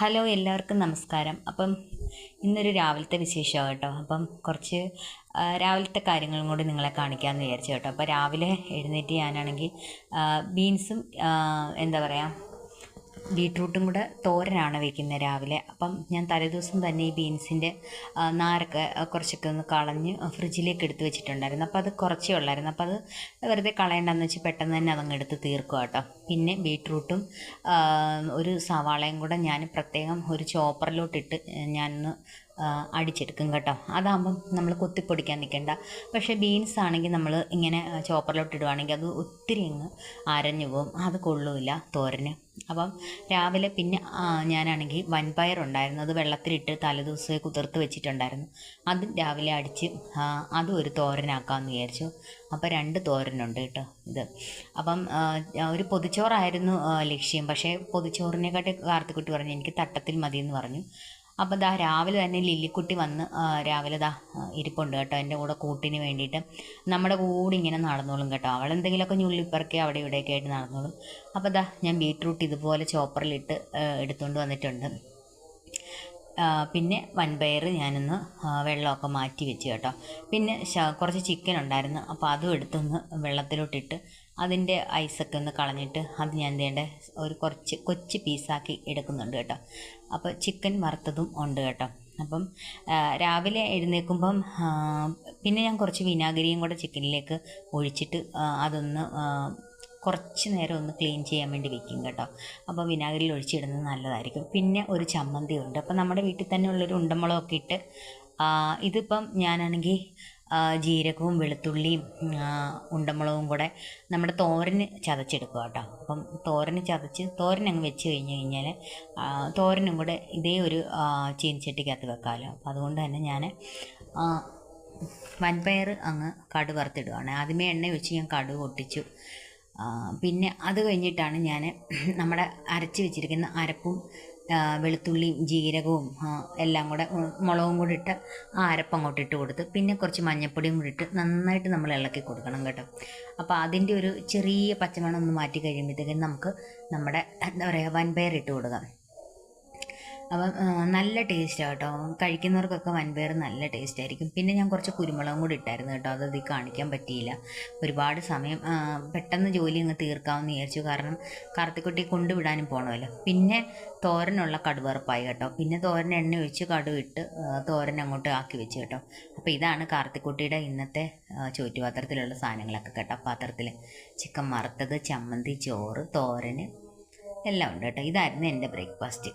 Hello എല്ലാവർക്കും നമസ്കാരം. അപ്പം ഇന്നൊരു രാവിലത്തെ വിശേഷമാണ് കേട്ടോ. അപ്പം കുറച്ച് രാവിലത്തെ കാര്യങ്ങളും കൂടി നിങ്ങളെ കാണിക്കാമെന്ന് വിചാരിച്ചു കേട്ടോ. അപ്പോൾ രാവിലെ എഴുന്നേറ്റ് ഞാനാണെങ്കിൽ ബീൻസും എന്താ പറയുക ബീട്രൂട്ടും കൂടെ തോരനാണ് വയ്ക്കുന്നത് രാവിലെ. അപ്പം ഞാൻ തലേദിവസം തന്നെ ഈ ബീൻസിൻ്റെ നാരൊക്കെ കുറച്ചൊക്കെ ഒന്ന് കളഞ്ഞ് ഫ്രിഡ്ജിലേക്ക് എടുത്ത് വെച്ചിട്ടുണ്ടായിരുന്നു. അപ്പോൾ അത് കുറച്ചേ ഉള്ളായിരുന്നു. അപ്പോൾ അത് വെറുതെ കളയണ്ടെന്ന് വെച്ച് പെട്ടെന്ന് തന്നെ അതങ്ങ് എടുത്ത് തീർക്കുക കേട്ടോ. പിന്നെ ബീട്രൂട്ടും ഒരു സവാളയും കൂടെ ഞാൻ പ്രത്യേകം ഒരു ചോപ്പറിലോട്ടിട്ട് ഞാനൊന്ന് അടിച്ചെടുക്കും കേട്ടോ. അതാകുമ്പം നമ്മൾ കൊത്തിപ്പൊടിക്കാൻ നിൽക്കേണ്ട. പക്ഷേ ബീൻസ് ആണെങ്കിൽ നമ്മൾ ഇങ്ങനെ ചോപ്പറിലോട്ട് ഇടുവാണെങ്കിൽ അത് ഒത്തിരി അങ്ങ് അരഞ്ഞു പോകും, അത് കൊള്ളില്ല തോരന്. അപ്പം രാവിലെ പിന്നെ ഞാനാണെങ്കിൽ വൻപയറുണ്ടായിരുന്നു, അത് വെള്ളത്തിലിട്ട് തലേദിവസമേ കുതിർത്ത് വെച്ചിട്ടുണ്ടായിരുന്നു. അതും രാവിലെ അടിച്ച് അതും ഒരു തോരനാക്കാമെന്ന് വിചാരിച്ചു. അപ്പോൾ 2 തോരനുണ്ട് കേട്ടോ ഇത്. അപ്പം ഒരു പൊതിച്ചോറായിരുന്നു ലക്ഷ്യം. പക്ഷേ പൊതിച്ചോറിനെക്കാട്ടി കാർത്തിക്കുട്ടി പറഞ്ഞു എനിക്ക് തട്ടത്തിൽ മതിയെന്ന് പറഞ്ഞു. അപ്പോൾ ദാ രാവിലെ തന്നെ ലില്ലിക്കുട്ടി വന്ന് രാവിലെ ദാ ഇരിപ്പുണ്ട് കേട്ടോ എൻ്റെ കൂടെ കൂട്ടിന് വേണ്ടിയിട്ട്. നമ്മുടെ കൂടെ ഇങ്ങനെ നടന്നോളും കേട്ടോ. അവളെന്തെങ്കിലുമൊക്കെ ഞുള്ളിപ്പറക്കി അവിടെ ഇവിടെയൊക്കെ ആയിട്ട് നടന്നോളും. അപ്പോൾ ദാ ഞാൻ ബീട്രൂട്ട് ഇതുപോലെ ചോപ്പറിലിട്ട് എടുത്തുകൊണ്ട് വന്നിട്ടുണ്ട്. പിന്നെ വൻപയർ ഞാനൊന്ന് വെള്ളമൊക്കെ മാറ്റി വെച്ച് കേട്ടോ. പിന്നെ കുറച്ച് ചിക്കൻ ഉണ്ടായിരുന്നു, അപ്പോൾ അതും എടുത്തൊന്ന് വെള്ളത്തിലോട്ടിട്ട് അതിൻ്റെ ഐസൊക്കെ ഒന്ന് കളഞ്ഞിട്ട് അത് ഞാൻ വേണ്ട ഒരു കൊച്ചു പീസാക്കി എടുക്കുന്നുണ്ട് കേട്ടോ. അപ്പോൾ ചിക്കൻ വറുത്തതും ഉണ്ട് കേട്ടോ. അപ്പം രാവിലെ എഴുന്നേൽക്കുമ്പം പിന്നെ ഞാൻ കുറച്ച് വിനാഗിരിയും കൂടെ ചിക്കനിലേക്ക് ഒഴിച്ചിട്ട് അതൊന്ന് കുറച്ച് നേരം ഒന്ന് ക്ലീൻ ചെയ്യാൻ വേണ്ടി വെക്കും കേട്ടോ. അപ്പോൾ വിനാഗിരിയിൽ ഒഴിച്ചിടുന്നത് നല്ലതായിരിക്കും. പിന്നെ ഒരു ചമ്മന്തി ഉണ്ട്. അപ്പോൾ നമ്മുടെ വീട്ടിൽ തന്നെ ഉള്ളൊരു ഉണ്ടമുളകൊക്കെ ഇട്ട് ഇതിപ്പം ഞാനാണെങ്കിൽ ജീരകവും വെളുത്തുള്ളിയും ഉണ്ടമുളകും കൂടെ നമ്മുടെ തോരന് ചതച്ചെടുക്കുക കേട്ടോ. അപ്പം തോരൻ അങ്ങ് വെച്ച് കഴിഞ്ഞാൽ തോരനും കൂടെ ഇതേ ഒരു ചീനിച്ചട്ടിക്കകത്ത് വെക്കാമല്ലോ. അപ്പം അതുകൊണ്ട് തന്നെ ഞാൻ വൻപയർ അങ്ങ് കടുക് വറുത്തിടുകയാണ്. ആദ്യമേ എണ്ണ ഒഴിച്ച് ഞാൻ കടുക് പൊട്ടിച്ചു. പിന്നെ അത് കഴിഞ്ഞിട്ടാണ് ഞാൻ നമ്മുടെ അരച്ച് വെച്ചിരിക്കുന്ന അരപ്പും വെളുത്തുള്ളിയും ജീരകവും എല്ലാം കൂടെ മുളകും കൂടി ഇട്ട് ആ അരപ്പ് അങ്ങോട്ട് ഇട്ട് കൊടുത്ത് പിന്നെ കുറച്ച് മഞ്ഞൾപ്പൊടിയും കൂടി ഇട്ട് നന്നായിട്ട് നമ്മൾ ഇളക്കി കൊടുക്കണം കേട്ടോ. അപ്പോൾ അതിൻ്റെ ഒരു ചെറിയ പച്ചമണം ഒന്ന് മാറ്റി കഴിയുമ്പോഴത്തേക്കും നമുക്ക് നമ്മുടെ എന്താ പറയുക വൻപയർ ഇട്ട് കൊടുക്കാം. അപ്പം നല്ല ടേസ്റ്റാണ് കേട്ടോ. കഴിക്കുന്നവർക്കൊക്കെ വൻപയർ നല്ല ടേസ്റ്റായിരിക്കും. പിന്നെ ഞാൻ കുറച്ച് കുരുമുളകും കൂടി ഇട്ടായിരുന്നു കേട്ടോ. അത് ഇതിൽ കാണിക്കാൻ പറ്റിയില്ല. ഒരുപാട് സമയം പെട്ടെന്ന് ജോലി അങ്ങ് തീർക്കാമെന്ന് വിചാരിച്ചു. കാരണം കാർത്തിക്കുട്ടി കൊണ്ടുവിടാനും പോകണമല്ലോ. പിന്നെ തോരനുള്ള കടുവറുപ്പായി കേട്ടോ. പിന്നെ തോരൻ എണ്ണ ഒഴിച്ച് കടുക് ഇട്ട് തോരൻ അങ്ങോട്ട് ആക്കി വെച്ച് കേട്ടോ. അപ്പോൾ ഇതാണ് കാർത്തിക്കുട്ടിയുടെ ഇന്നത്തെ ചോറ്റുപാത്രത്തിലുള്ള സാധനങ്ങളൊക്കെ കേട്ടോ. പാത്രത്തിൽ ചിക്കൻ വറുത്തത്, ചമ്മന്തി, ചോറ്, തോരന് എല്ലാം ഉണ്ട് കേട്ടോ. ഇതായിരുന്നു എൻ്റെ ബ്രേക്ക്ഫാസ്റ്റ്.